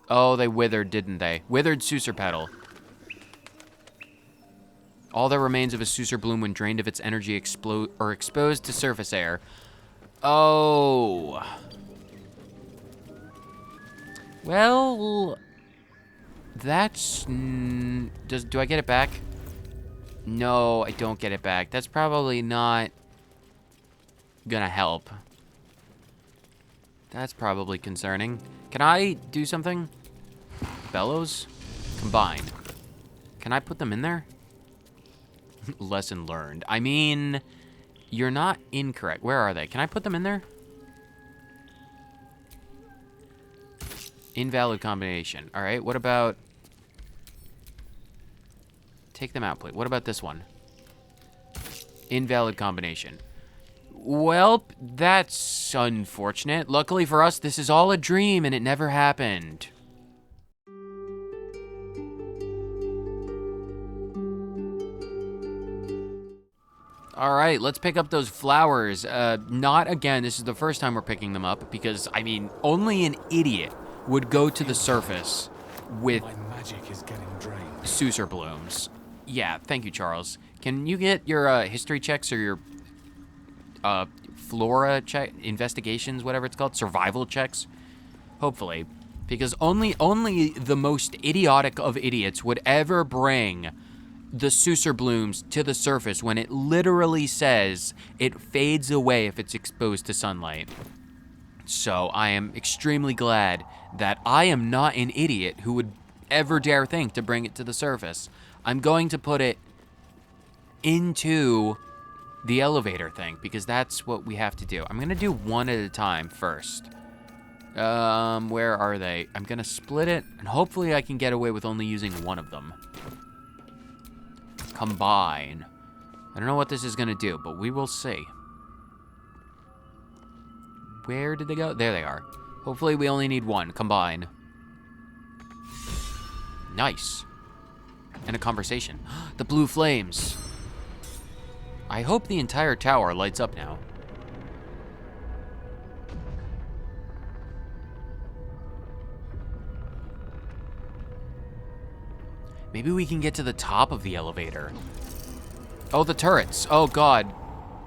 Oh, they withered, didn't they? Withered Sucer petal. All that remains of a Sucer bloom when drained of its energy exposed to surface air. Oh. Well, that's... do I get it back? No, I don't get it back. That's probably not gonna help. That's probably concerning. Can I do something? Bellows? Combine. Can I put them in there? Lesson learned. I mean, you're not incorrect. Where are they? Can I put them in there? Invalid combination. All right, what about... Take them out, please. What about this one? Invalid combination. Well, that's unfortunate. Luckily for us, this is all a dream and it never happened. All right, let's pick up those flowers. Not again, this is the first time we're picking them up because, I mean, only an idiot would go to the surface with My magic is getting drained. Sucer blooms. Yeah, thank you, Charles. Can you get your history checks or your flora check, investigations, whatever it's called, survival checks? Hopefully, because only the most idiotic of idiots would ever bring the Sucer blooms to the surface when it literally says it fades away if it's exposed to sunlight. So I am extremely glad that I am not an idiot who would ever dare think to bring it to the surface. I'm going to put it into the elevator thing because that's what we have to do. I'm gonna do one at a time first. Where are they? I'm gonna split it and hopefully I can get away with only using one of them. Combine. I don't know what this is gonna do, but we will see. Where did they go? There they are. Hopefully we only need one. Combine. Nice. And a conversation. The blue flames. I hope the entire tower lights up now. Maybe we can get to the top of the elevator. Oh, the turrets. Oh, God.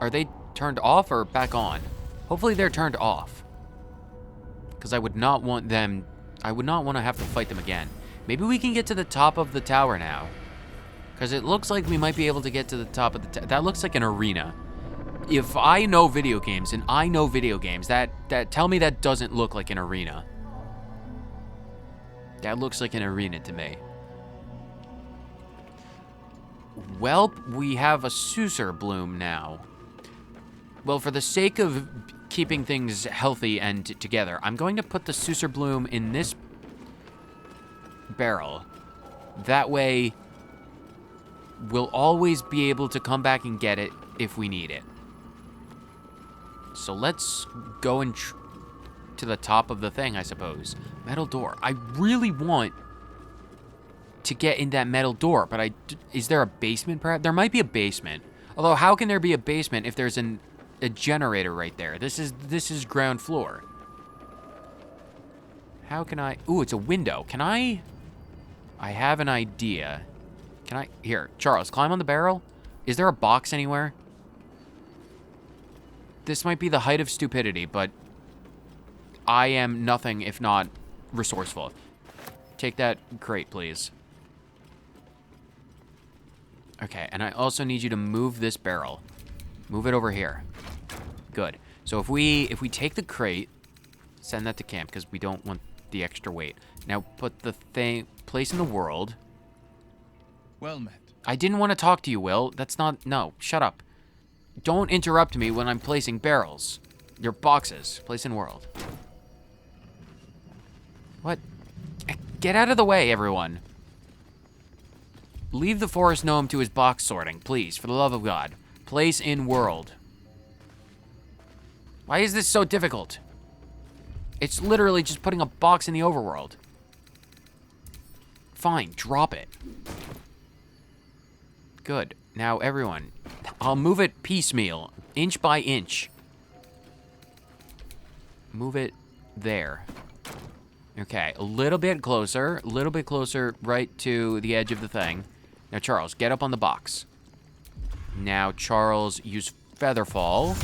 Are they turned off or back on? Hopefully they're turned off. Because I would not want them... I would not want to have to fight them again. Maybe we can get to the top of the tower now. Because it looks like we might be able to get to the top of the tower. That looks like an arena. If I know video games, and I know video games, that tell me that doesn't look like an arena. That looks like an arena to me. Welp, we have a Sucer bloom now. Well, for the sake of keeping things healthy and together, I'm going to put the Sucer bloom in this barrel. That way, we'll always be able to come back and get it if we need it. So let's go to the top of the thing, I suppose. Metal door. I really want to get in that metal door, but is there a basement perhaps? There might be a basement. Although, how can there be a basement if there's a generator right there? This is ground floor. How can I... Ooh, it's a window. Can I have an idea. Can I... Here, Charles, climb on the barrel. Is there a box anywhere? This might be the height of stupidity, but I am nothing if not resourceful. Take that crate, please. Okay, and I also need you to move this barrel. Move it over here. Good. So if we take the crate, send that to camp because we don't want the extra weight. Now put the place in the world. Well met. I didn't want to talk to you, Will. That's not... No, shut up. Don't interrupt me when I'm placing barrels. Your boxes. Place in world. What? Get out of the way, everyone. Leave the forest gnome to his box sorting, please, for the love of God. Place in world. Why is this so difficult? It's literally just putting a box in the overworld. Fine, drop it. Good. Now, everyone, I'll move it piecemeal, inch by inch. Move it there. Okay, a little bit closer right to the edge of the thing. Now, Charles, get up on the box. Now, Charles, use Featherfall.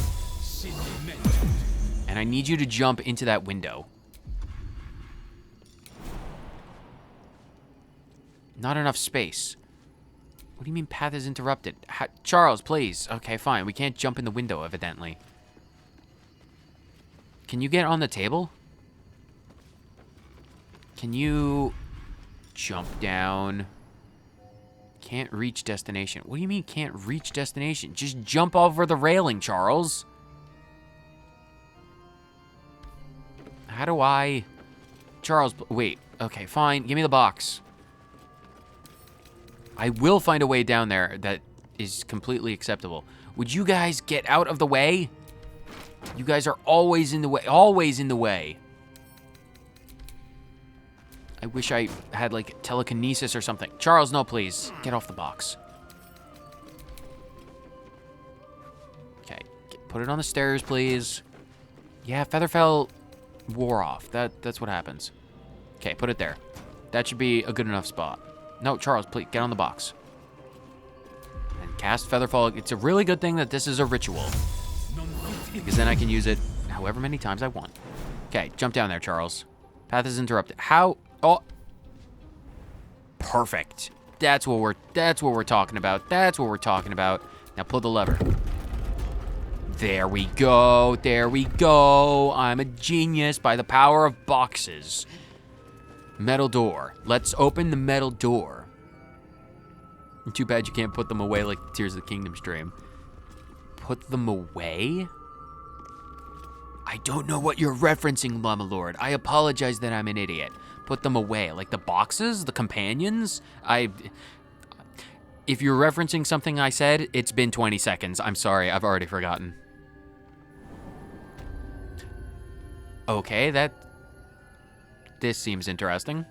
And I need you to jump into that window. Not enough space. What do you mean path is interrupted? Charles, please. Okay, fine. We can't jump in the window, evidently. Can you get on the table? Can you jump down? Can't reach destination. What do you mean can't reach destination? Just jump over the railing, Charles. How do I... Charles, wait. Okay, fine. Give me the box. I will find a way down there that is completely acceptable. Would you guys get out of the way? You guys are always in the way. Always in the way. I wish I had, like, telekinesis or something. Charles, no, please. Get off the box. Okay. Put it on the stairs, please. Yeah, Featherfell wore off. That's what happens. Okay, put it there. That should be a good enough spot. No, Charles, please, get on the box. And cast Featherfall. It's a really good thing that this is a ritual. Because then I can use it however many times I want. Okay, jump down there, Charles. Path is interrupted. How? Oh. Perfect. That's what we're talking about. That's what we're talking about. Now pull the lever. There we go. There we go. I'm a genius by the power of boxes. Metal door. Let's open the metal door. Too bad you can't put them away like the Tears of the Kingdom stream. Put them away? I don't know what you're referencing, Llama Lord. I apologize that I'm an idiot. Put them away. Like the boxes? The companions? If you're referencing something I said, it's been 20 seconds. I'm sorry, I've already forgotten. Okay, this seems interesting.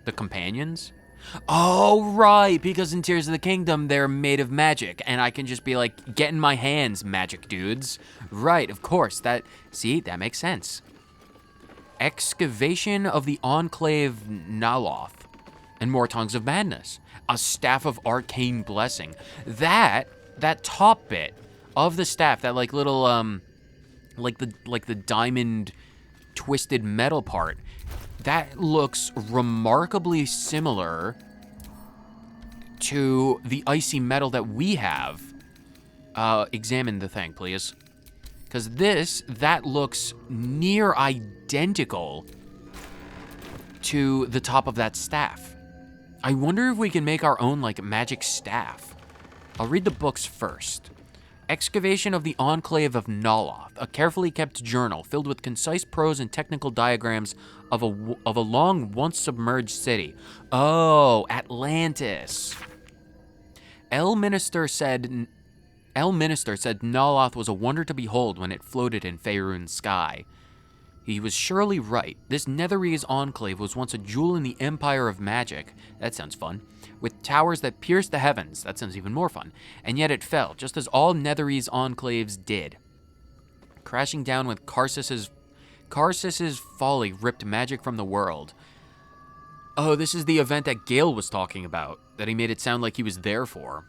The companions? Oh, right, because in Tears of the Kingdom, they're made of magic, and I can just be like, get in my hands, magic dudes. Right, of course, see, that makes sense. Excavation of the Enclave Naloth, and more Tongues of Madness. A Staff of Arcane Blessing. That top bit of the staff, that like little, like the diamond twisted metal part, that looks remarkably similar to the icy metal that we have. Examine the thing, please. Because that looks near identical to the top of that staff. I wonder if we can make our own, like, magic staff. I'll read the books first. Excavation of the Enclave of Naloth, a carefully kept journal filled with concise prose and technical diagrams of a long, once-submerged city. Oh, Atlantis. El Minister said Naloth was a wonder to behold when it floated in Faerun's sky. He was surely right. This Netherese enclave was once a jewel in the empire of magic. That sounds fun. With towers that pierced the heavens. That sounds even more fun. And yet it fell, just as all Netherese enclaves did. Crashing down with Karsis's folly ripped magic from the world. Oh, this is the event that Gale was talking about, that he made it sound like he was there for.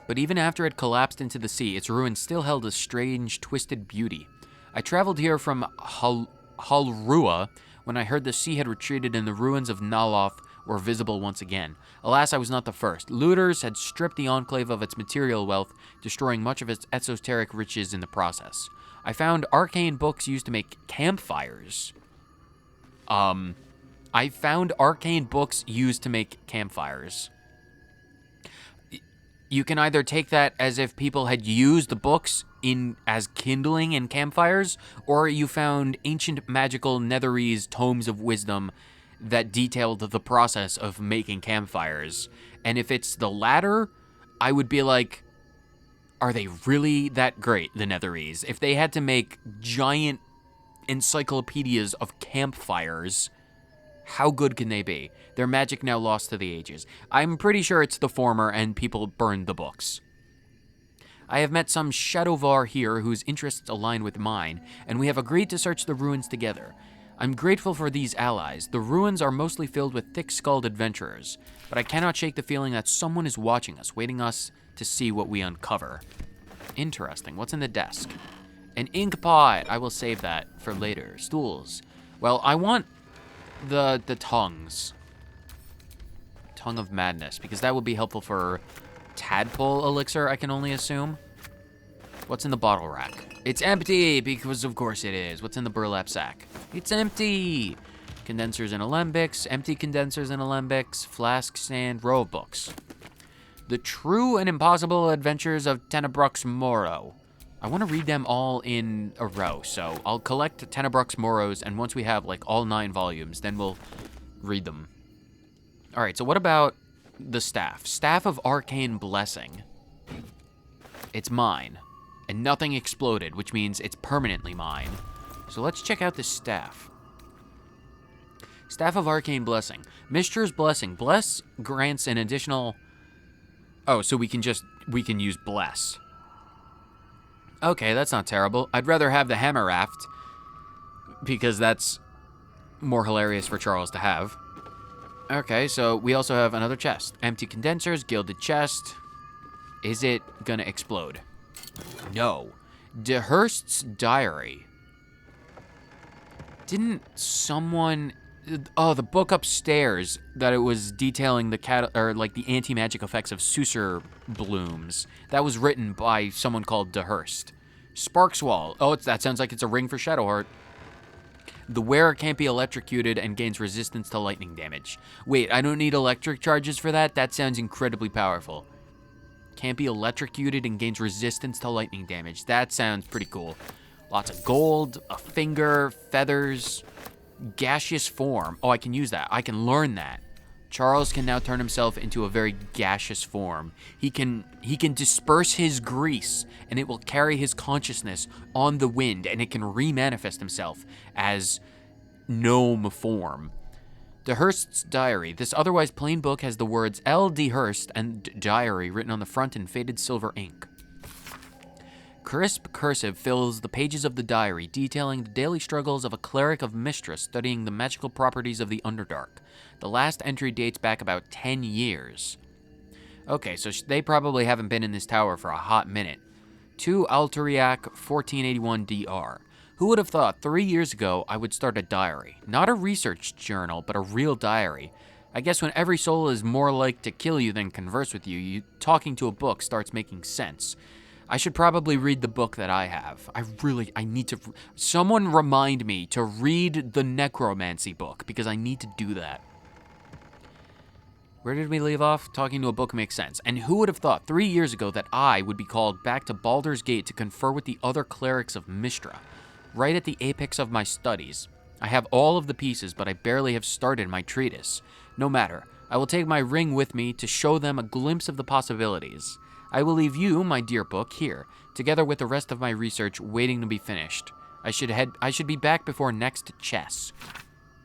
But even after it collapsed into the sea, its ruins still held a strange, twisted beauty. I traveled here from Halrua when I heard the sea had retreated and the ruins of Naloth were visible once again. Alas, I was not the first. Looters had stripped the enclave of its material wealth, destroying much of its esoteric riches in the process. I found arcane books used to make campfires. I found arcane books used to make campfires. You can either take that as if people had used the books as kindling in campfires, or you found ancient magical Netherese tomes of wisdom that detailed the process of making campfires. And if it's the latter, I would be like, are they really that great, the Netherese? If they had to make giant encyclopedias of campfires, how good can they be? Their magic now lost to the ages. I'm pretty sure it's the former, and people burned the books. I have met some Shadowvar here whose interests align with mine, and we have agreed to search the ruins together. I'm grateful for these allies. The ruins are mostly filled with thick-skulled adventurers, but I cannot shake the feeling that someone is watching us, waiting us to see what we uncover. Interesting. What's in the desk? An ink pot. I will save that for later. Stools. Well, I want the tongues. Tongue of Madness, because that will be helpful for tadpole elixir, I can only assume. What's in the bottle rack? It's empty, because of course it is. What's in the burlap sack? It's empty. Condensers and alembics, empty condensers and alembics, flask stand, row of books. The True and Impossible Adventures of Tenebrux Moro. I want to read them all in a row, so I'll collect Tenebrux Moros, and once we have like all 9 volumes, then we'll read them. All right, so what about the staff? Staff of Arcane Blessing. It's mine. And nothing exploded, which means it's permanently mine. So let's check out the staff. Staff of Arcane Blessing. Mistress Blessing. Bless grants an additional... Oh, so we can use Bless. Okay, that's not terrible. I'd rather have the Hammer Raft, because that's more hilarious for Charles to have. Okay, so we also have another chest. Empty condensers, gilded chest. Is it gonna explode? No. DeHurst's diary. Didn't someone... Oh, the book upstairs that it was detailing the the anti-magic effects of Susur blooms. That was written by someone called DeHurst. Sparkswall. Oh, that sounds like it's a ring for Shadowheart. The wearer can't be electrocuted and gains resistance to lightning damage. Wait, I don't need electric charges for that? That sounds incredibly powerful. Can't be electrocuted and gains resistance to lightning damage. That sounds pretty cool. Lots of gold, a finger, feathers, gaseous form. Oh, I can use that. I can learn that. Charles can now turn himself into a very gaseous form. He can disperse his grease, and it will carry his consciousness on the wind, and it can remanifest himself as gnome form. DeHurst's diary. This otherwise plain book has the words L. DeHurst and diary written on the front in faded silver ink. Crisp cursive fills the pages of the diary, detailing the daily struggles of a cleric of Mistress studying the magical properties of the Underdark. The last entry dates back about 10 years. Okay, so they probably haven't been in this tower for a hot minute. 2 Alteriac 1481 DR. Who would have thought 3 years ago I would start a diary? Not a research journal, but a real diary. I guess when every soul is more like to kill you than converse with you, talking to a book starts making sense. I should probably read the book that I have. I need to... Someone remind me to read the necromancy book, because I need to do that. Where did we leave off? Talking to a book makes sense. And who would have thought 3 years ago that I would be called back to Baldur's Gate to confer with the other clerics of Mystra, right at the apex of my studies. I have all of the pieces, but I barely have started my treatise. No matter. I will take my ring with me to show them a glimpse of the possibilities. I will leave you, my dear book, here, together with the rest of my research waiting to be finished. I should be back before next chess.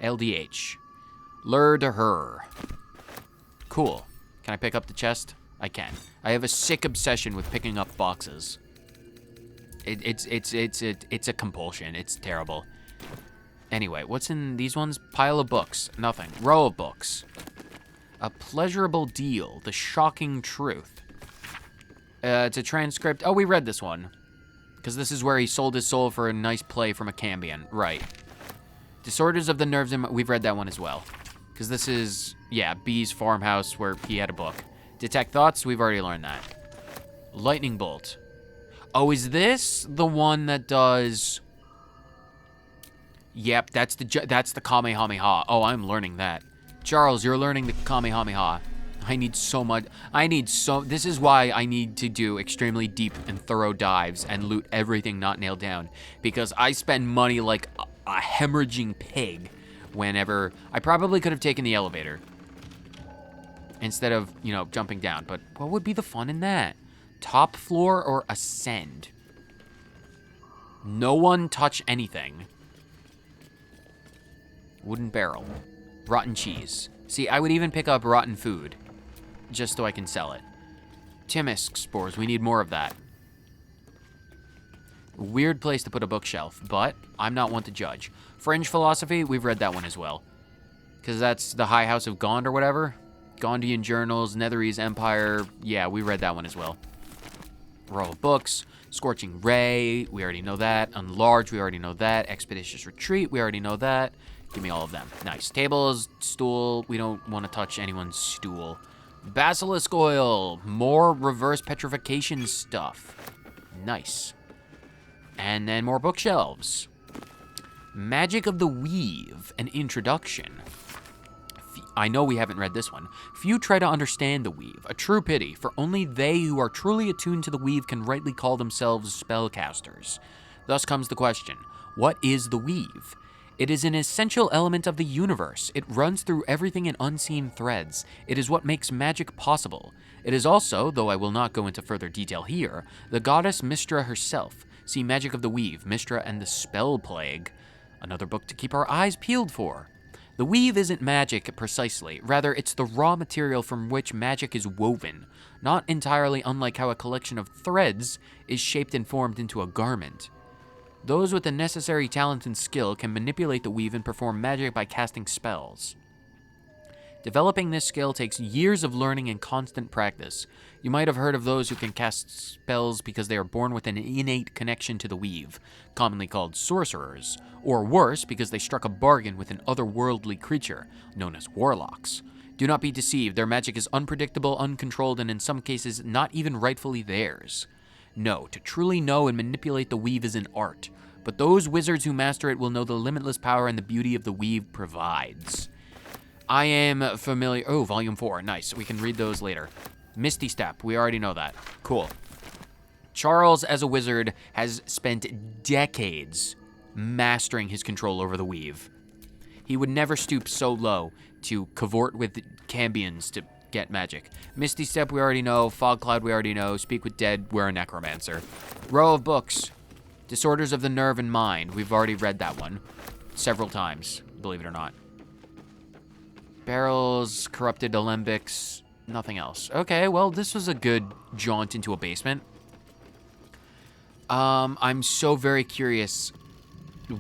LDH. Lure de her. Cool. Can I pick up the chest? I can. I have a sick obsession with picking up boxes. It's a compulsion. It's terrible. Anyway, what's in these ones? Pile of books. Nothing. Row of books. A pleasurable deal. The shocking truth. It's a transcript. Oh, we read this one. Because this is where he sold his soul for a nice play from a Cambion. Right. Disorders of the nerves. We've read that one as well. Because this is, yeah, B's farmhouse where he had a book. Detect thoughts. We've already learned that. Lightning bolt. Oh, is this the one that does... Yep, that's the Kamehameha. Oh, I'm learning that. Charles, you're learning the Kamehameha. This is why I need to do extremely deep and thorough dives and loot everything not nailed down. Because I spend money like a hemorrhaging pig whenever... I probably could have taken the elevator instead of, jumping down. But what would be the fun in that? Top floor or ascend? No one touch anything. Wooden barrel. Rotten cheese. See, I would even pick up rotten food just so I can sell it. Timisk spores. We need more of that. Weird place to put a bookshelf, but I'm not one to judge. Fringe philosophy, we've read that one as well. Because that's the High House of Gond or whatever. Gondian Journals, Netherese Empire. Yeah, we read that one as well. Roll of Books. Scorching Ray, we already know that. Enlarge, we already know that. Expeditious Retreat, we already know that. Give me all of them. Nice. Tables, stool, we don't want to touch anyone's stool. Basilisk Oil, more reverse petrification stuff. Nice. And then more bookshelves. Magic of the Weave, an introduction. I know we haven't read this one. Few try to understand the weave, a true pity, for only they who are truly attuned to the weave can rightly call themselves spellcasters. Thus comes the question, what is the weave? It is an essential element of the universe. It runs through everything in unseen threads. It is what makes magic possible. It is also, though I will not go into further detail here, the goddess Mystra herself. See Magic of the Weave, Mystra and the Spell Plague. Another book to keep our eyes peeled for. The weave isn't magic precisely, rather it's the raw material from which magic is woven, not entirely unlike how a collection of threads is shaped and formed into a garment. Those with the necessary talent and skill can manipulate the weave and perform magic by casting spells. Developing this skill takes years of learning and constant practice. You might have heard of those who can cast spells because they are born with an innate connection to the weave, commonly called sorcerers, or worse, because they struck a bargain with an otherworldly creature, known as warlocks. Do not be deceived, their magic is unpredictable, uncontrolled, and in some cases, not even rightfully theirs. No, to truly know and manipulate the weave is an art, but those wizards who master it will know the limitless power and the beauty of the weave provides. I am familiar. Oh, volume 4. Nice. We can read those later. Misty Step. We already know that. Cool. Charles, as a wizard, has spent decades mastering his control over the weave. He would never stoop so low to cavort with cambions to get magic. Misty Step, we already know. Fog Cloud, we already know. Speak with Dead, we're a necromancer. Row of Books. Disorders of the Nerve and Mind. We've already read that one several times, believe it or not. Barrels, corrupted alembics, nothing else. Okay, well, this was a good jaunt into a basement. I'm so very curious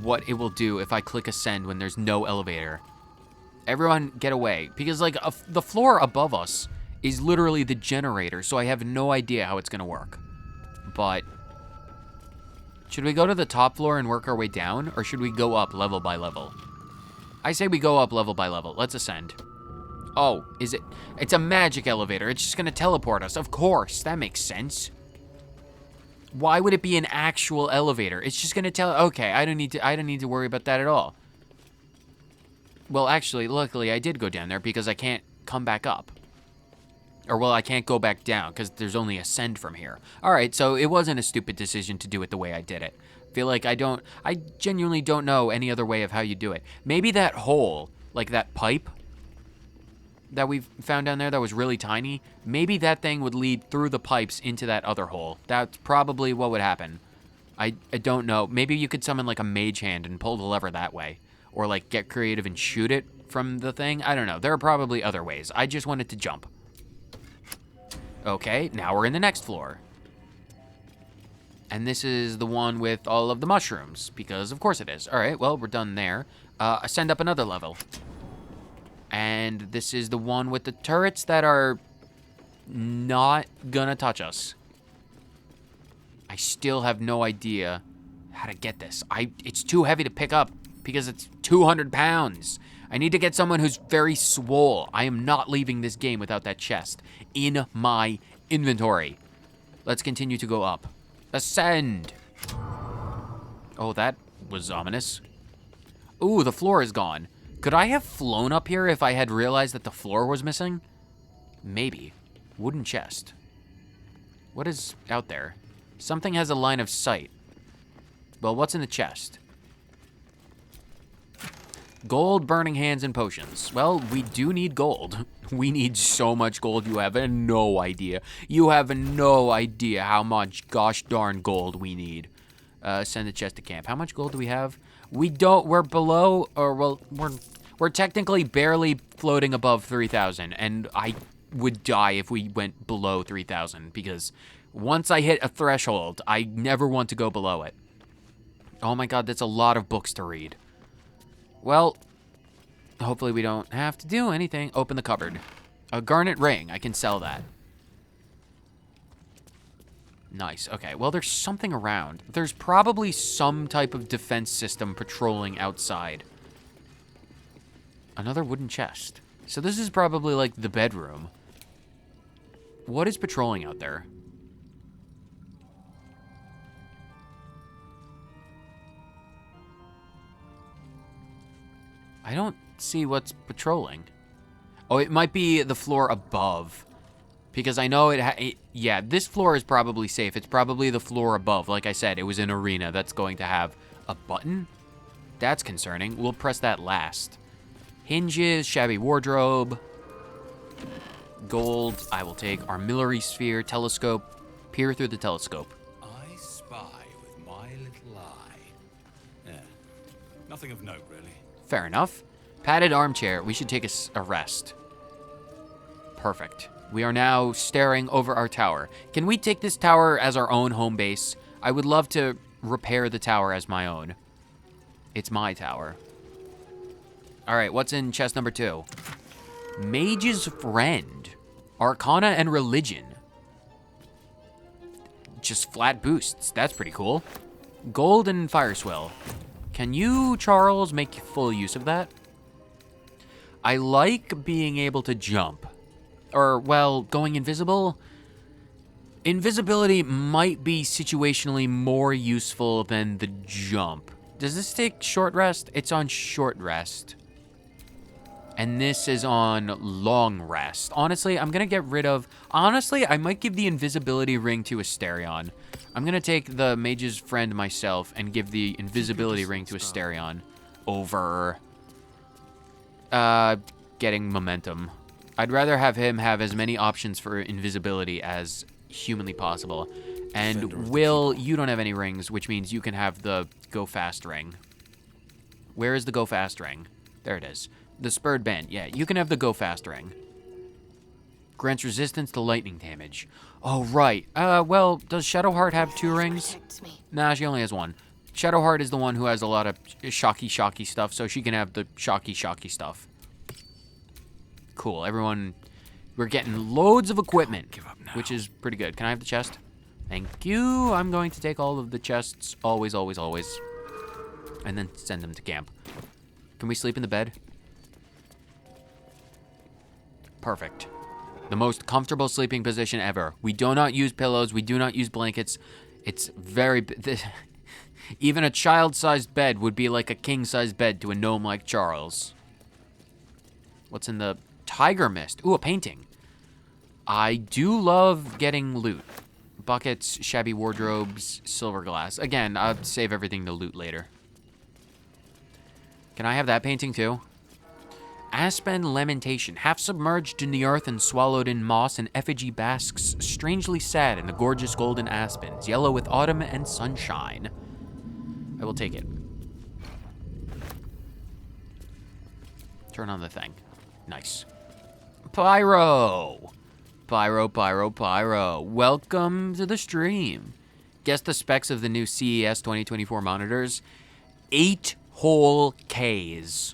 what it will do if I click ascend when there's no elevator. Everyone get away, because like the floor above us is literally the generator, so I have no idea how it's gonna work. But should we go to the top floor and work our way down, or should we go up level by level? I say we go up level by level. Let's ascend. Oh, is it? It's a magic elevator. It's just gonna teleport us. Of course, that makes sense. Why would it be an actual elevator? It's just gonna tell. Okay, I don't need to worry about that at all. Well, actually, luckily I did go down there because I can't come back up. Or well, I can't go back down because there's only ascend from here. All right, so it wasn't a stupid decision to do it the way I did it. Feel like I genuinely don't know any other way of how you do it. Maybe that hole, like that pipe that we found down there that was really tiny, maybe that thing would lead through the pipes into that other hole. That's probably what would happen. I don't know. Maybe you could summon like a mage hand and pull the lever that way. Or like get creative and shoot it from the thing. I don't know. There are probably other ways. I just wanted to jump. Okay, now we're in the next floor. And this is the one with all of the mushrooms, because of course it is. All right, well, we're done there. Ascend up another level. And this is the one with the turrets that are not gonna touch us. I still have no idea how to get this. It's too heavy to pick up because it's 200 pounds. I need to get someone who's very swole. I am not leaving this game without that chest in my inventory. Let's continue to go up. Ascend. Oh, that was ominous. Ooh, the floor is gone. Could I have flown up here if I had realized that the floor was missing? Maybe. Wooden chest. What is out there? Something has a line of sight. Well, what's in the chest? Gold, burning hands, and potions. Well, we do need gold. We need so much gold, you have no idea. You have no idea how much gosh darn gold we need. Send the chest to camp. How much gold do we have? We don't, we're below, or well, we're technically barely floating above 3,000, and I would die if we went below 3,000, because once I hit a threshold, I never want to go below it. Oh my god, that's a lot of books to read. Well, hopefully we don't have to do anything. Open the cupboard. A garnet ring. I can sell that. Nice. Okay, well, there's something around. There's probably some type of defense system patrolling outside. Another wooden chest. So this is probably like the bedroom. What is patrolling out there? I don't see what's patrolling. Oh, it might be the floor above. Because I know yeah, this floor is probably safe. It's probably the floor above. Like I said, it was an arena that's going to have a button. That's concerning. We'll press that last. Hinges, shabby wardrobe. Gold, I will take. Armillary sphere, telescope. Peer through the telescope. I spy with my little eye. Yeah. Nothing of note, really. Fair enough. Padded armchair. We should take a rest. Perfect. We are now staring over our tower. Can we take this tower as our own home base? I would love to repair the tower as my own. It's my tower. All right, what's in chest number 2? Mage's Friend. Arcana and Religion. Just flat boosts. That's pretty cool. Gold and Fire Swell. Can you, Charles, make full use of that? I like being able to jump. Or, well, going invisible? Invisibility might be situationally more useful than the jump. Does this take short rest? It's on short rest. And this is on long rest. Honestly, I'm going to get rid of... Honestly, I might give the invisibility ring to Asterion. I'm going to take the Mage's Friend myself and give the invisibility ring to Asterion over... getting momentum. I'd rather have him have as many options for invisibility as humanly possible. And Will, you don't have any rings, which means you can have the Go Fast ring. Where is the Go Fast ring? There it is. The Spurred Band. Yeah, you can have the Go Fast ring. Grants resistance to lightning damage. Oh, right. Well, does Shadowheart have 2 rings? Nah, she only has 1. Shadowheart is the one who has a lot of shocky stuff, so she can have the shocky stuff. Cool, everyone, we're getting loads of equipment, which is pretty good. Can I have the chest? Thank you. I'm going to take all of the chests, always, and then send them to camp. Can we sleep in the bed? Perfect. The most comfortable sleeping position ever. We do not use pillows. We do not use blankets. It's very... Even a child-sized bed would be like a king-sized bed to a gnome like Charles. What's in the... Tiger Mist. Ooh, a painting. I do love getting loot. Buckets, shabby wardrobes, silver glass. Again, I'll save everything to loot later. Can I have that painting too? Aspen Lamentation. Half submerged in the earth and swallowed in moss, an effigy basks, strangely sad in the gorgeous golden aspens, yellow with autumn and sunshine. I will take it. Turn on the thing. Nice. Pyro! Pyro. Welcome to the stream. Guess the specs of the new CES 2024 monitors. 8 whole Ks.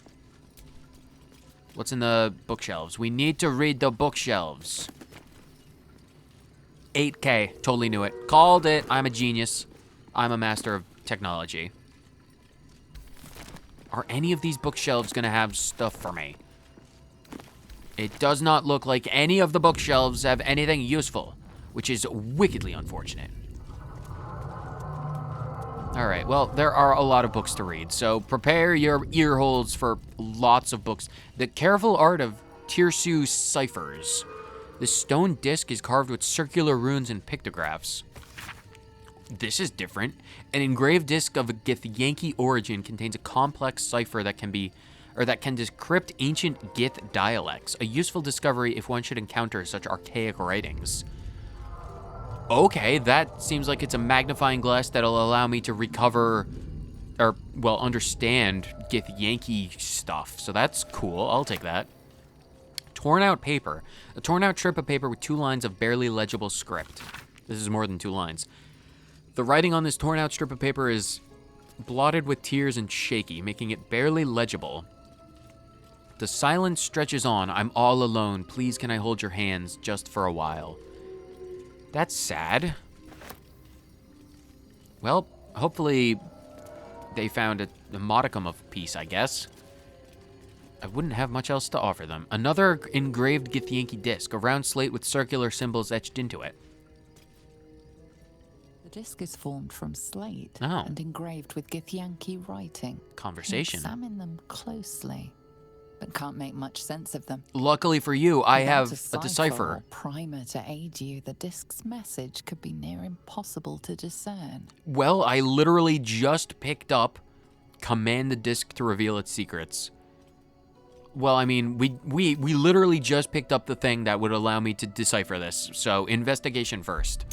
What's in the bookshelves? We need to read the bookshelves. 8K. Totally knew it. Called it. I'm a genius. I'm a master of technology. Are any of these bookshelves gonna have stuff for me? It does not look like any of the bookshelves have anything useful, which is wickedly unfortunate. All right, well, there are a lot of books to read, so prepare your ear holes for lots of books. The careful art of Tirsu ciphers. The stone disc is carved with circular runes and pictographs. This is different. An engraved disc of a Githyanki origin contains a complex cipher that can decrypt ancient Gith dialects, a useful discovery if one should encounter such archaic writings. Okay, that seems like it's a magnifying glass that'll allow me to recover, or, well, understand Githyanki stuff, so that's cool. I'll take that. Torn out paper. A torn out strip of paper with 2 lines of barely legible script. This is more than 2 lines. The writing on this torn out strip of paper is blotted with tears and shaky, making it barely legible. The silence stretches on. I'm all alone. Please, can I hold your hands just for a while? That's sad. Well, hopefully they found a modicum of peace, I guess. I wouldn't have much else to offer them. Another engraved Githyanki disc, a round slate with circular symbols etched into it. The disc is formed from slate Oh. and engraved with Githyanki writing. Conversation. Examine them closely, but can't make much sense of them. Luckily for you, I Without have a a cipher decipher. or primer to aid you, the disc's message could be near impossible to discern. Well, I literally just picked up command the disc to reveal its secrets. Well, I mean, we literally just picked up the thing that would allow me to decipher this. So, investigation first.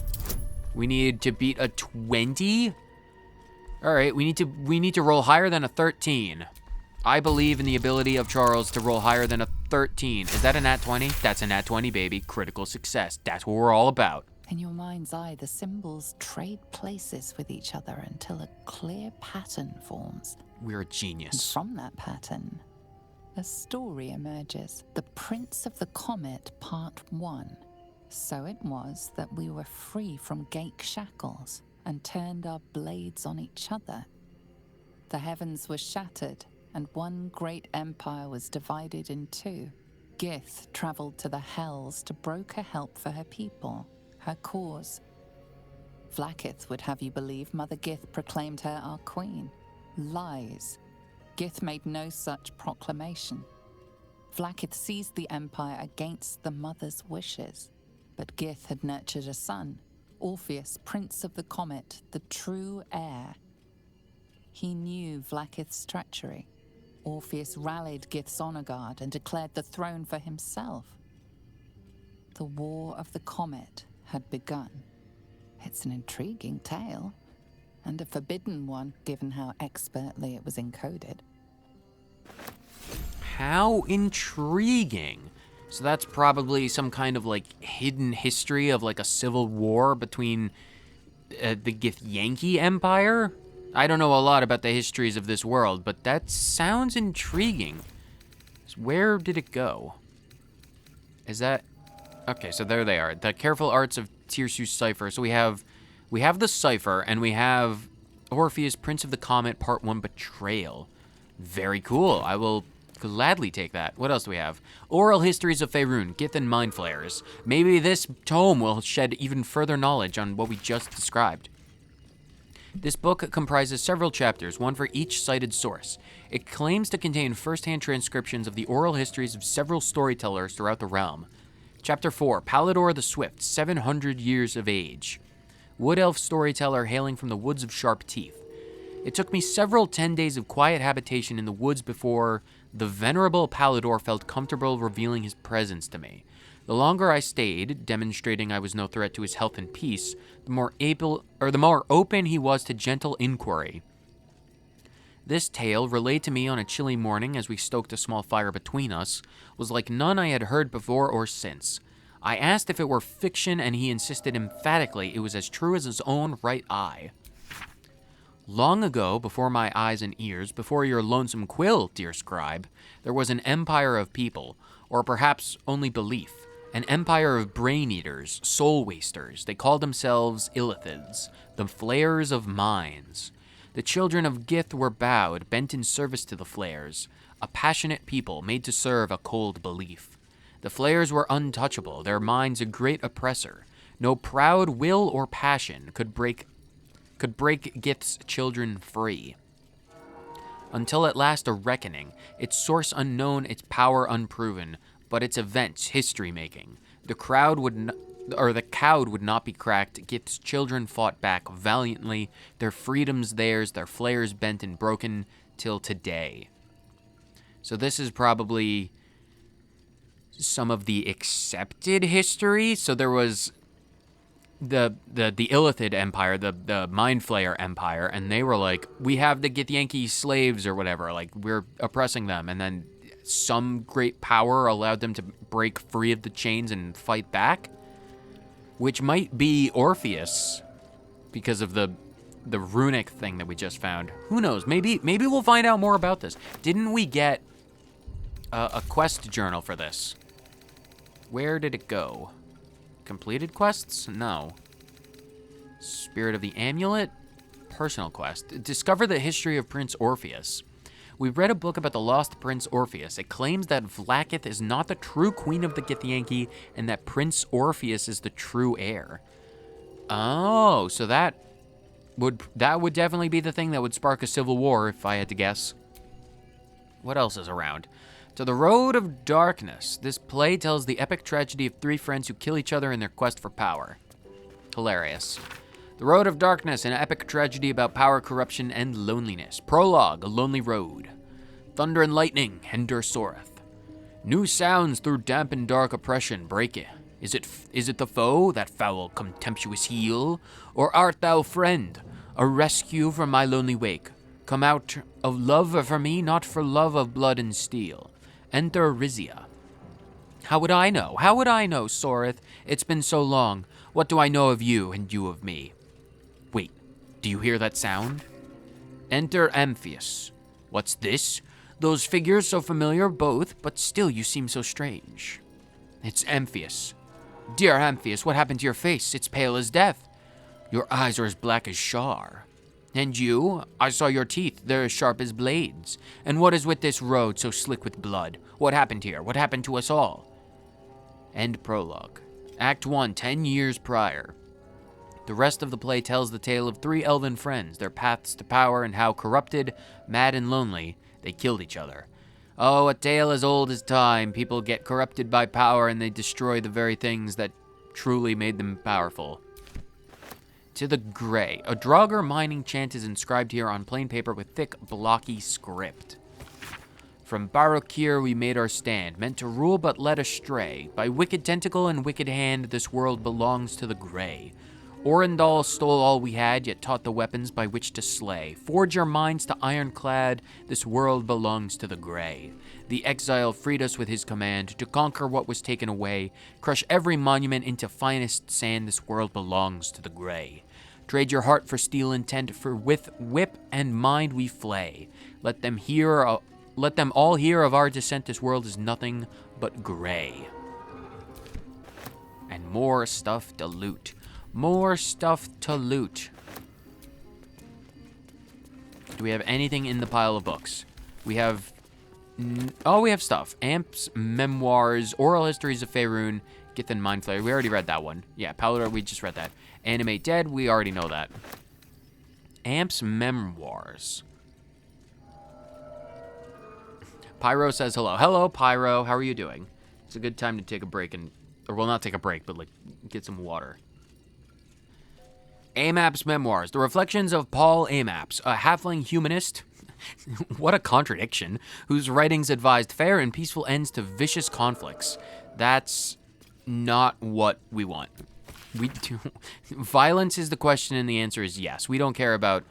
We need to beat a 20. All right, we need to roll higher than a 13. I believe in the ability of Charles to roll higher than a 13. Is that a nat 20? That's a nat 20, baby. Critical success. That's what we're all about. In your mind's eye, the symbols trade places with each other until a clear pattern forms. We're a And genius. from that pattern, a story emerges. The Prince of the Comet, Part 1. So it was that we were free from Gake shackles and turned our blades on each other. The heavens were shattered, and one great empire was divided in two. Gith traveled to the Hells to broker help for her people, her cause. Vlaakith would have you believe Mother Gith proclaimed her our queen. Lies. Gith made no such proclamation. Vlaakith seized the empire against the mother's wishes. But Gith had nurtured a son, Orpheus, Prince of the Comet, the true heir. He knew Vlaakith's treachery. Orpheus rallied Gith's honor guard and declared the throne for himself. The War of the Comet had begun. It's an intriguing tale, and a forbidden one, given how expertly it was encoded. How intriguing. So that's probably some kind of like hidden history of like a civil war between the Githyanki Empire? I don't know a lot about the histories of this world, but that sounds intriguing. So where did it go? Is that... Okay, so there they are. The Careful Arts of Tirsu's Cipher. So we have the cipher, and we have Orpheus, Prince of the Comet, Part 1, Betrayal. Very cool. I will gladly take that. What else do we have? Oral Histories of Faerun, Gith and Mind Flayers. Maybe this tome will shed even further knowledge on what we just described. This book comprises several chapters, one for each cited source. It claims to contain first-hand transcriptions of the oral histories of several storytellers throughout the realm. Chapter 4, Baldur the Swift, 700 years of age. Wood elf storyteller hailing from the woods of Sharp Teeth. It took me several 10 days of quiet habitation in the woods before the venerable Baldur felt comfortable revealing his presence to me. The longer I stayed, demonstrating I was no threat to his health and peace, the more open he was to gentle inquiry. This tale, relayed to me on a chilly morning as we stoked a small fire between us, was like none I had heard before or since. I asked if it were fiction, and he insisted emphatically it was as true as his own right eye. Long ago, before my eyes and ears, before your lonesome quill, dear scribe, there was an empire of people, or perhaps only belief, an empire of brain-eaters, soul-wasters. They called themselves Illithids, the flayers of minds. The children of Gith were bowed, bent in service to the flayers, a passionate people made to serve a cold belief. The flayers were untouchable, their minds a great oppressor. No proud will or passion could break Gith's children free. Until at last a reckoning, its source unknown, its power unproven, but its events history-making. The cowd would not be cracked. Gith's children fought back valiantly, their freedoms theirs, their flayers bent and broken till today. So this is probably some of the accepted history. So there was the Illithid Empire, the Mind Flayer Empire, and they were like, we have the Githyanki slaves or whatever, like we're oppressing them, and then some great power allowed them to break free of the chains and fight back, which might be Orpheus because of the the runic thing that we just found. Who knows? Maybe we'll find out more about this. Didn't we get a quest journal for this? Where did it go? Completed quests? No. Spirit of the Amulet? Personal quest. Discover the history of Prince Orpheus. We read a book about the lost Prince Orpheus. It claims that Vlaakith is not the true queen of the Githyanki and that Prince Orpheus is the true heir. Oh, so that would definitely be the thing that would spark a civil war if I had to guess. What else is around? To the Road of Darkness. This play tells the epic tragedy of three friends who kill each other in their quest for power. Hilarious. The Road of Darkness, an epic tragedy about power, corruption, and loneliness. Prologue, a lonely road. Thunder and lightning, Hender Soreth. New sounds through damp and dark oppression break it. Is it the foe, that foul, contemptuous heel? Or art thou friend, a rescue from my lonely wake? Come out of love for me, not for love of blood and steel. Enter Rizia. How would I know? How would I know, Soreth? It's been so long. What do I know of you and you of me? Wait, do you hear that sound? Enter Amphius. What's this? Those figures so familiar both, but still you seem so strange. It's Amphius. Dear Amphius, what happened to your face? It's pale as death. Your eyes are as black as Shar. And you? I saw your teeth. They're as sharp as blades. And what is with this road so slick with blood? What happened here? What happened to us all? End prologue. Act 1, 10 years prior. The rest of the play tells the tale of three elven friends, their paths to power, and how corrupted, mad, and lonely, they killed each other. Oh, a tale as old as time. People get corrupted by power and they destroy the very things that truly made them powerful. To the Grey. A Draugr mining chant is inscribed here on plain paper with thick, blocky script. From Barokir we made our stand, meant to rule but led astray. By wicked tentacle and wicked hand, this world belongs to the Grey. Orendal stole all we had, yet taught the weapons by which to slay. Forge your minds to ironclad, this world belongs to the Grey. The exile freed us with his command, to conquer what was taken away. Crush every monument into finest sand, this world belongs to the Grey. Trade your heart for steel intent, for with whip and mind we flay. Let them all hear of our descent, this world is nothing but Grey. And more stuff to loot. More stuff to loot. Do we have anything in the pile of books? We have... we have stuff. Amps, Memoirs, Oral Histories of Faerun, Gith and Mindflayer. We already read that one. Yeah, Baldur, we just read that. Animate Dead, we already know that. Amps, Memoirs. Pyro says hello. Hello, Pyro. How are you doing? It's a good time to take a break and... Or, well, not take a break, but, like, get some water. Amap's Memoirs, The Reflections of Paul Amaps, a halfling humanist, what a contradiction, whose writings advised fair and peaceful ends to vicious conflicts. That's not what we want. Violence is the question and the answer is yes. We don't care about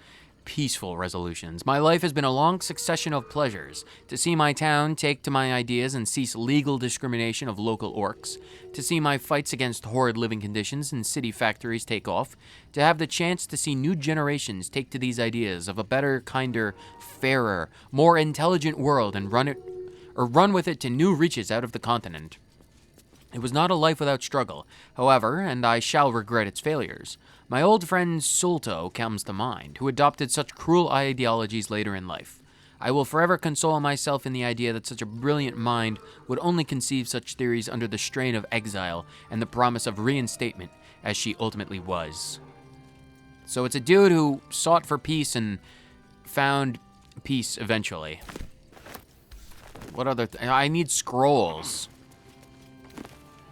peaceful resolutions. My life has been a long succession of pleasures. To see my town take to my ideas and cease legal discrimination of local orcs. To see my fights against horrid living conditions in city factories take off. To have the chance to see new generations take to these ideas of a better, kinder, fairer, more intelligent world and run with it to new reaches out of the continent. It was not a life without struggle, however, and I shall regret its failures. My old friend Sulto comes to mind, who adopted such cruel ideologies later in life. I will forever console myself in the idea that such a brilliant mind would only conceive such theories under the strain of exile and the promise of reinstatement, as she ultimately was. So it's a dude who sought for peace and found peace eventually. What other I need scrolls.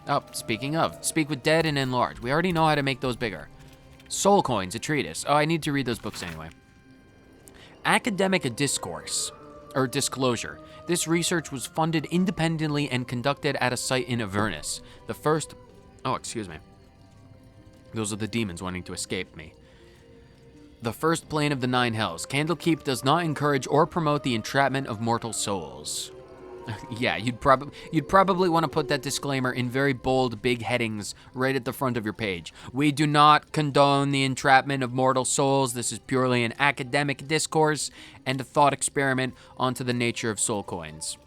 Oh, speaking of, speak with dead and enlarge. We already know how to make those bigger. Soul Coins, a treatise. Oh, I need to read those books anyway. Academic discourse, or disclosure. This research was funded independently and conducted at a site in Avernus. The first... Oh, excuse me. Those are the demons wanting to escape me. The first plane of the Nine Hells. Candlekeep does not encourage or promote the entrapment of mortal souls. Yeah, you'd probably want to put that disclaimer in very bold, big headings right at the front of your page. We do not condone the entrapment of mortal souls. This is purely an academic discourse and a thought experiment onto the nature of soul coins.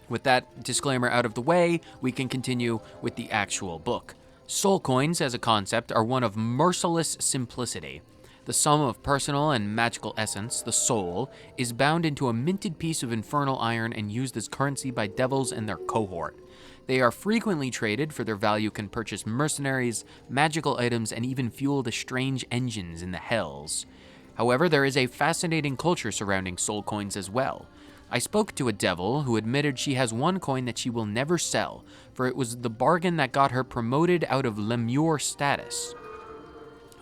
With that disclaimer out of the way, we can continue with the actual book. Soul coins, as a concept, are one of merciless simplicity. The sum of personal and magical essence, the soul, is bound into a minted piece of infernal iron and used as currency by devils and their cohort. They are frequently traded, for their value can purchase mercenaries, magical items, and even fuel the strange engines in the hells. However, there is a fascinating culture surrounding soul coins as well. I spoke to a devil who admitted she has one coin that she will never sell, for it was the bargain that got her promoted out of lemure status.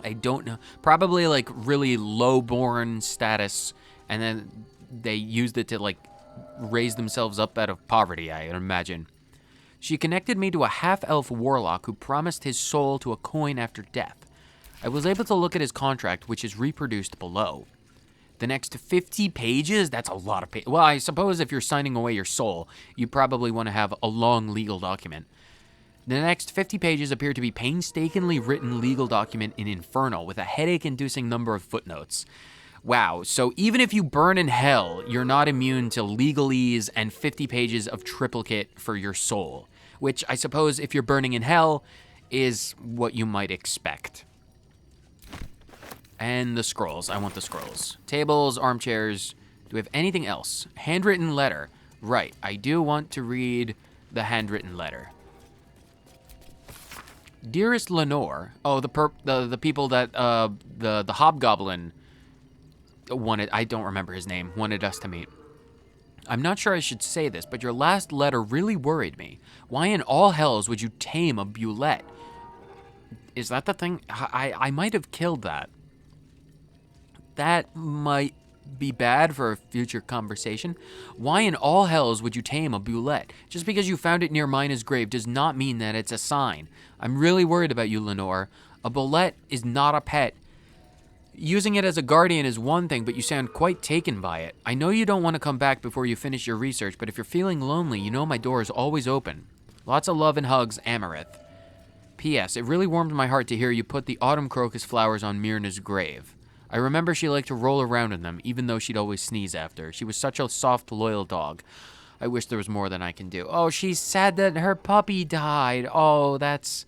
I don't know, probably like really low-born status, and then they used it to like raise themselves up out of poverty, I imagine. She connected me to a half-elf warlock who promised his soul to a coin after death. I was able to look at his contract, which is reproduced below. The next 50 pages, that's a lot of pages. Well, I suppose if you're signing away your soul, you probably want to have a long legal document. The next 50 pages appear to be painstakingly written legal document in Infernal with a headache-inducing number of footnotes. Wow, so even if you burn in hell, you're not immune to legalese and 50 pages of triplicate for your soul, which I suppose if you're burning in hell is what you might expect. And the scrolls, I want the scrolls. Tables, armchairs, do we have anything else? Handwritten letter, right, I do want to read the handwritten letter. Dearest Lenore, oh, the people that the hobgoblin wanted, I don't remember his name, wanted us to meet. I'm not sure I should say this, but your last letter really worried me. Why in all hells would you tame a bulette? Is that the thing? I might have killed that. That might be bad for a future conversation. Why in all hells would you tame a bulette? Just because you found it near Mina's grave does not mean that it's a sign. I'm really worried about you, Lenore. A bulette is not a pet. Using it as a guardian is one thing, but you sound quite taken by it. I know you don't want to come back before you finish your research, but if you're feeling lonely, you know my door is always open. Lots of love and hugs, Amarith. P.S. It really warmed my heart to hear you put the autumn crocus flowers on Myrna's grave. I remember she liked to roll around in them, even though she'd always sneeze after. She was such a soft, loyal dog. I wish there was more than I can do. Oh, she's sad that her puppy died. Oh, that's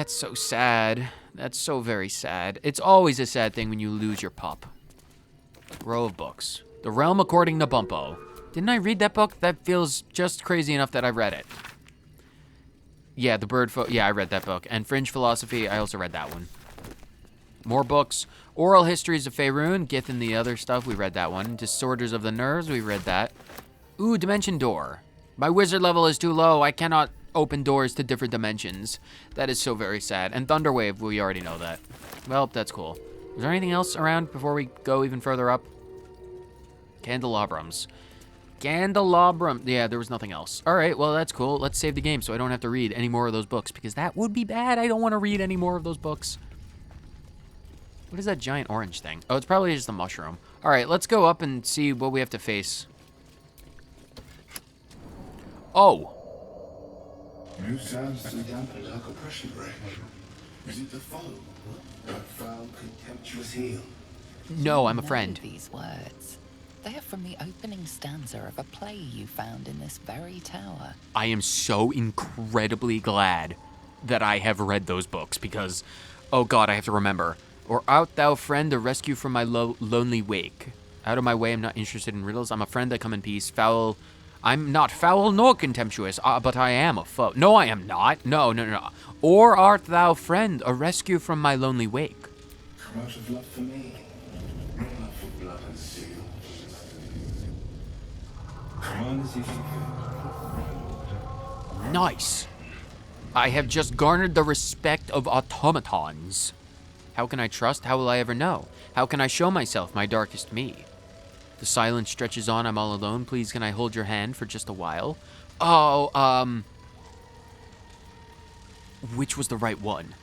so sad. That's so very sad. It's always a sad thing when you lose your pup. Row of books. The Realm According to Bumpo. Didn't I read that book? That feels just crazy enough that I read it. Yeah, yeah, I read that book. And Fringe Philosophy, I also read that one. More books. Oral Histories of Faerun, Gith and the other stuff, we read that one. Disorders of the Nerves, we read that. Ooh, Dimension Door. My wizard level is too low. I cannot open doors to different dimensions. That is so very sad. And Thunderwave, we already know that. Well, that's cool. Is there anything else around before we go even further up? Candelabrums. Yeah, there was nothing else. All right, well, that's cool. Let's save the game so I don't have to read any more of those books, because that would be bad. I don't want to read any more of those books. What is that giant orange thing? Oh, it's probably just a mushroom. All right, let's go up and see what we have to face. Oh. New sounds to dampen dark oppression break. Is it the foe? That foul, contemptuous heel? No, I'm a friend. These words. They are from the opening stanza of a play you found in this very tower. I am so incredibly glad that I have read those books because, oh God, I have to remember. Or art thou friend, a rescue from my lonely wake? Out of my way, I'm not interested in riddles. I'm a friend that come in peace. Foul. I'm not foul nor contemptuous, but I am a foe. No, I am not. No. Or art thou friend, a rescue from my lonely wake? Come out of love for me. Not love for blood and steel. Come on as if you could. Nice. I have just garnered the respect of automatons. How can I trust? How will I ever know? How can I show myself, my darkest me? The silence stretches on, I'm all alone. Please, can I hold your hand for just a while? Oh, which was the right one?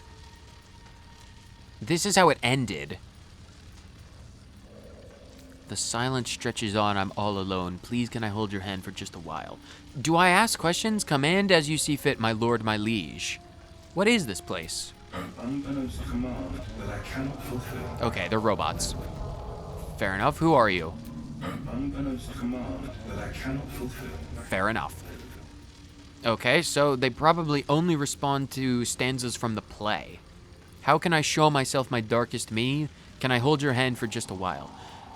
This is how it ended. The silence stretches on, I'm all alone. Please can I hold your hand for just a while? Do I ask questions? Command as you see fit, my lord, my liege. What is this place? An unbeknownst command that I cannot fulfill. Okay, they're robots. Fair enough. Who are you? An unbeknownst command that I cannot fulfill. Fair enough. Okay, so they probably only respond to stanzas from the play. How can I show myself my darkest me? Can I hold your hand for just a while?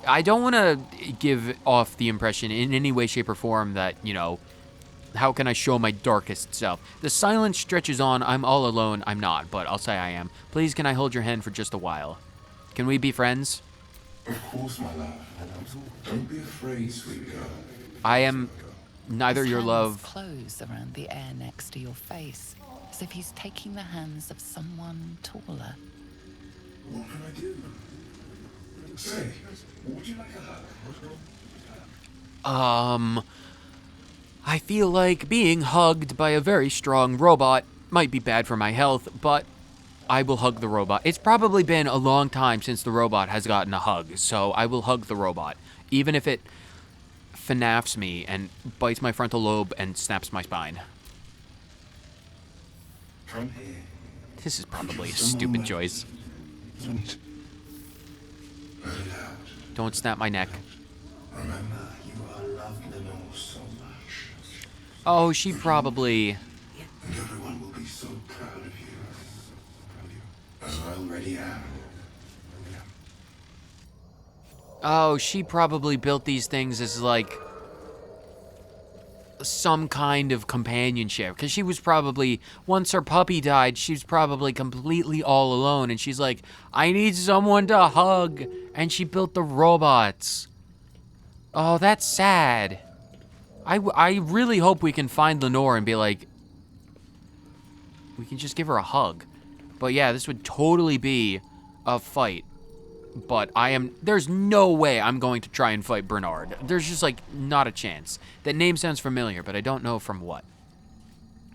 I don't want to give off the impression in any way, shape, or form that, you know, how can I show my darkest self? The silence stretches on, I'm all alone. I'm not, but I'll say I am. Please, can I hold your hand for just a while? Can we be friends? Of course, my love. Don't be afraid, sweet girl. I am neither His your hands love. close around the air next to your face, as if he's taking the hands of someone taller. What can I do? Say, would you like a hug? I feel like being hugged by a very strong robot might be bad for my health, but I will hug the robot. It's probably been a long time since the robot has gotten a hug, so I will hug the robot, even if it FNAFs me and bites my frontal lobe and snaps my spine. Come here. This is probably a stupid choice. Let it out. Don't snap my neck. Remember, you are loved and all so much. Oh, she probably... And everyone will be so proud of you. As I already am. Oh, she probably built these things as, like, some kind of companionship. Because she was probably, once her puppy died, she's probably completely all alone. And she's like, I need someone to hug. And she built the robots. Oh, that's sad. I really hope we can find Lenore and be like, we can just give her a hug. But yeah, this would totally be a fight. But there's no way I'm going to try and fight Bernard. There's just, like, not a chance. That name sounds familiar, but I don't know from what.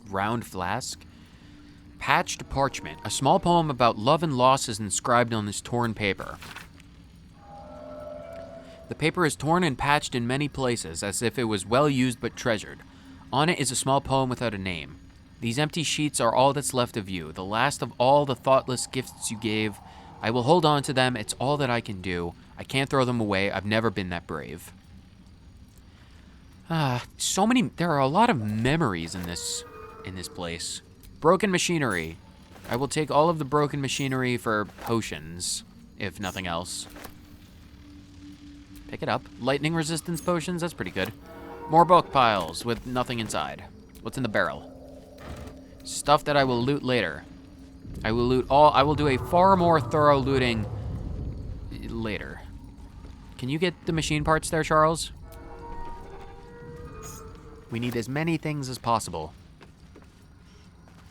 Round flask. Patched parchment. A small poem about love and loss is inscribed on this torn paper. The paper is torn and patched in many places, as if it was well used but treasured. On it is a small poem without a name. These empty sheets are all that's left of you, the last of all the thoughtless gifts you gave. I will hold on to them. It's all that I can do. I can't throw them away. I've never been that brave. There are a lot of memories in this place. Broken machinery. I will take all of the broken machinery for potions, if nothing else. Pick it up. Lightning resistance potions, that's pretty good. More book piles with nothing inside. What's in the barrel? Stuff that I will loot later. I will do a far more thorough looting later. Can you get the machine parts there, Charles? We need as many things as possible.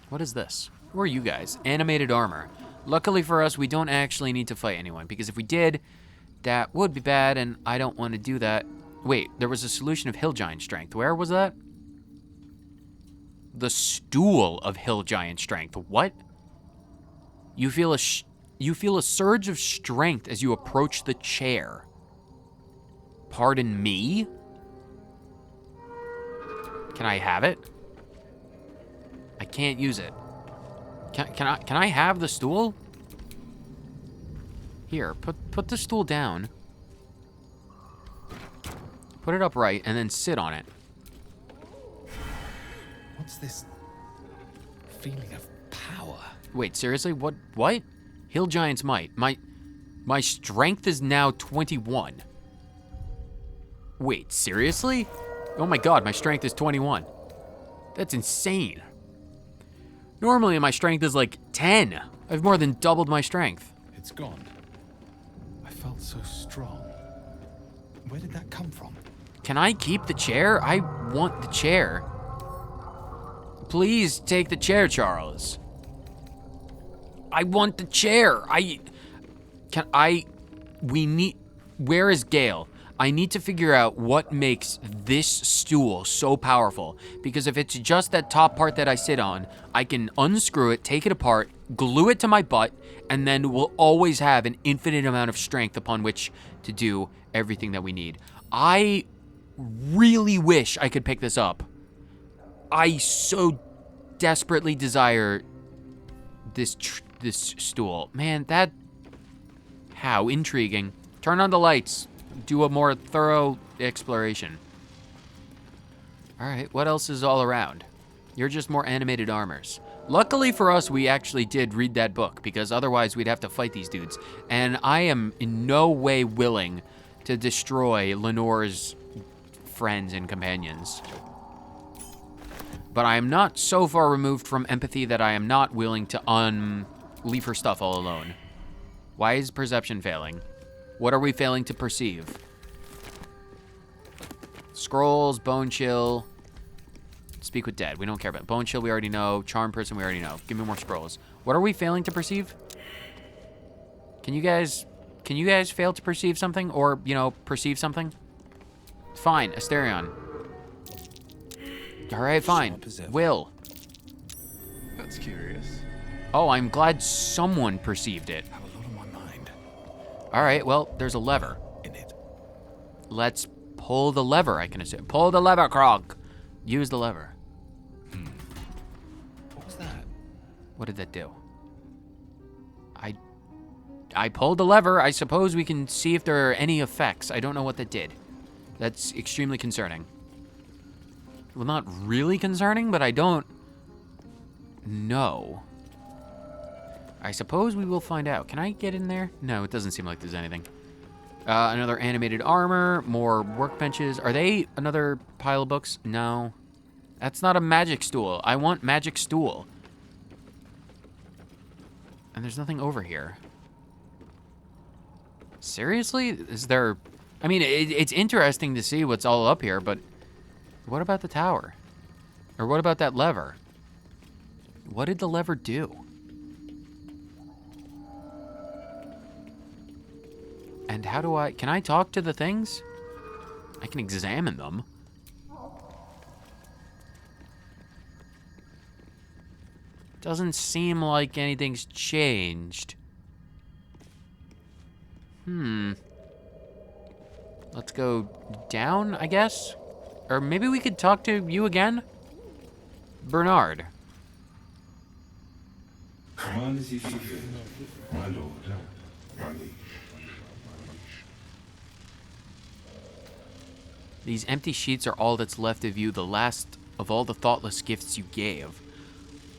What is this? Who are you guys? Animated armor. Luckily for us, we don't actually need to fight anyone, because if we did, that would be bad, and I don't want to do that. Wait, there was a solution of hill giant strength. Where was that? The stool of hill giant strength. What? You feel a surge of strength as you approach the chair. Pardon me? Can I have it? I can't use it. Can I have the stool? Here, put the stool down. Put it upright and then sit on it. What's this feeling of power? Wait, seriously? What? Hill Giant's might. My strength is now 21. Wait, seriously? Oh my god, my strength is 21. That's insane. Normally my strength is like 10. I've more than doubled my strength. It's gone. I felt so strong. Where did that come from? Can I keep the chair? I want the chair. Please take the chair, Charles. I want the chair. Where is Gale? I need to figure out what makes this stool so powerful. Because if it's just that top part that I sit on, I can unscrew it, take it apart, glue it to my butt, and then we'll always have an infinite amount of strength upon which to do everything that we need. I really wish I could pick this up. I so desperately desire this stool. Man, that... How intriguing. Turn on the lights. Do a more thorough exploration. Alright, what else is all around? You're just more animated armors. Luckily for us, we actually did read that book, because otherwise we'd have to fight these dudes. And I am in no way willing to destroy Lenore's friends and companions. But I am not so far removed from empathy that I am not willing to leave her stuff all alone. Why is perception failing? What are we failing to perceive? Scrolls, bone chill. Speak with dead. We don't care about bone chill. We already know. Charm person. We already know. Give me more scrolls. What are we failing to perceive? Can you guys fail to perceive something, or perceive something? Fine. Asterion. All right. Fine. Will. That's curious. Oh, I'm glad someone perceived it. I have a lot on my mind. All right. Well, there's a lever. In it. Let's pull the lever. I can assume. Pull the lever, Krog. Use the lever. What was that? What did that do? I pulled the lever. I suppose we can see if there are any effects. I don't know what that did. That's extremely concerning. Well, not really concerning, but I don't know. I suppose we will find out. Can I get in there? No, it doesn't seem like there's anything. Another animated armor, more workbenches. Are they another pile of books? No. That's not a magic stool. I want magic stool. And there's nothing over here. Seriously? Is there... I mean, it's interesting to see what's all up here, but what about the tower? Or what about that lever? What did the lever do? And how do I... Can I talk to the things? I can examine them. Doesn't seem like anything's changed. Let's go down, I guess? Or maybe we could talk to you again? Bernard. Command as you see fit, my lord, my liege. These empty sheets are all that's left of you, the last of all the thoughtless gifts you gave.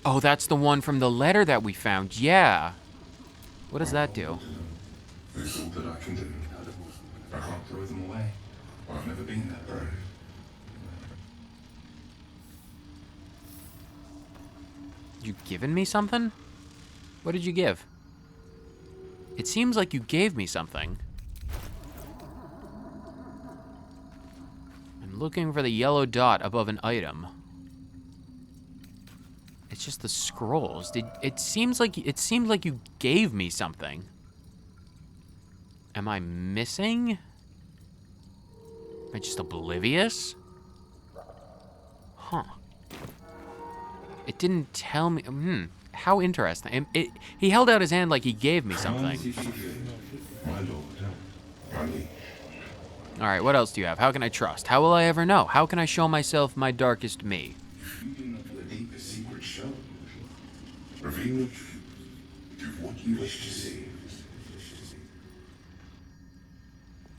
Oh, that's the one from the letter that we found. Yeah. What does that do? There's all that I can do. I can't throw them away. I've never been that brave. You given me something? What did you give? It seems like you gave me something. I'm looking for the yellow dot above an item. It's just the scrolls. It seemed like you gave me something. Am I missing? Am I just oblivious? Huh. It didn't tell me. How interesting. He held out his hand like he gave me something. My lord, my liege. All right, what else do you have? How can I trust? How will I ever know? How can I show myself my darkest me? You do not the deepest secret show. Reveal the truth. Do what you wish to see.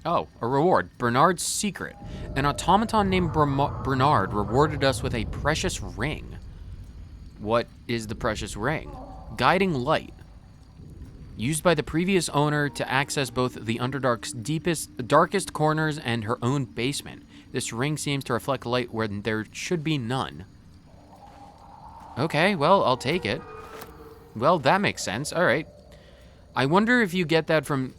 Oh, a reward. Bernard's secret. An automaton named Bernard rewarded us with a precious ring. What is the precious ring? Guiding light. Used by the previous owner to access both the Underdark's darkest corners and her own basement. This ring seems to reflect light where there should be none. Okay, well, I'll take it. Well, that makes sense. All right. I wonder if you get that from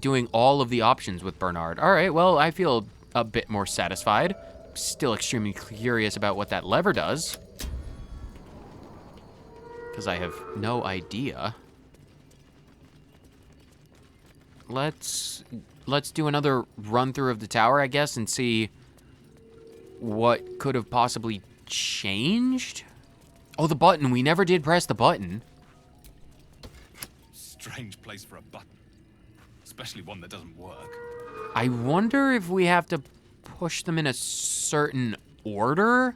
doing all of the options with Bernard. All right, well, I feel a bit more satisfied. Still extremely curious about what that lever does. Because I have no idea. Let's do another run through of the tower, I guess, and see what could have possibly changed. Oh, the button. We never did press the button. strange place for a button. Especially one that doesn't work. I wonder if we have to push them in a certain order?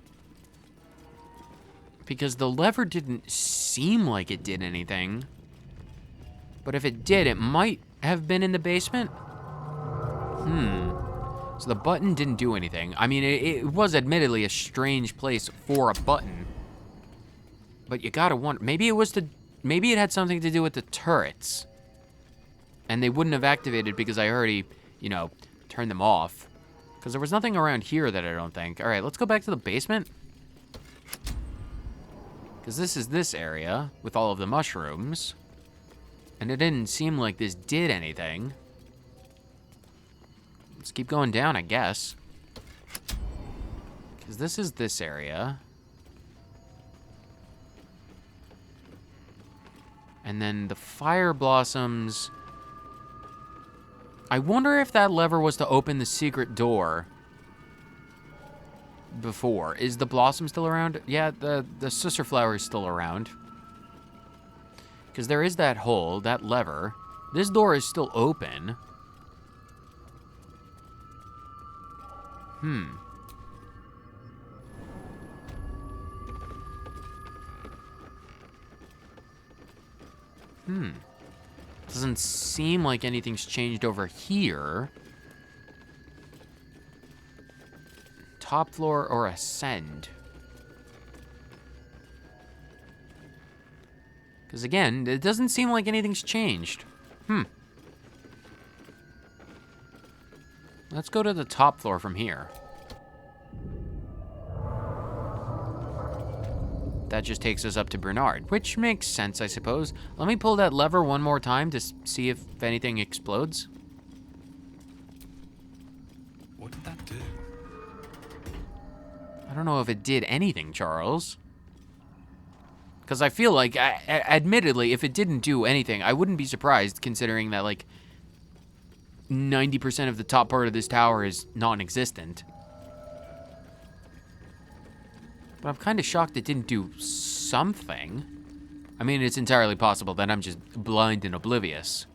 Because the lever didn't seem like it did anything. But if it did, it might have been in the basement? So the button didn't do anything. I mean, it was admittedly a strange place for a button. But you gotta wonder, maybe it had something to do with the turrets. And they wouldn't have activated because I already, you know, turned them off. Because there was nothing around here that I don't think. All right, let's go back to the basement. Because this is this area with all of the mushrooms. And it didn't seem like this did anything. Let's keep going down, I guess. Because this is this area. And then the fire blossoms. I wonder if that lever was to open the secret door before. Is the blossom still around? Yeah, the sister flower is still around. Because there is that hole, that lever. This door is still open. Doesn't seem like anything's changed over here. Top floor or ascend? Because again, it doesn't seem like anything's changed. Let's go to the top floor from here. That just takes us up to Bernard, which makes sense, I suppose. Let me pull that lever one more time to see if anything explodes. What did that do? I don't know if it did anything, Charles. Because I feel like, admittedly, if it didn't do anything, I wouldn't be surprised, considering that, like, 90% of the top part of this tower is non-existent. But I'm kind of shocked it didn't do something. I mean, it's entirely possible that I'm just blind and oblivious.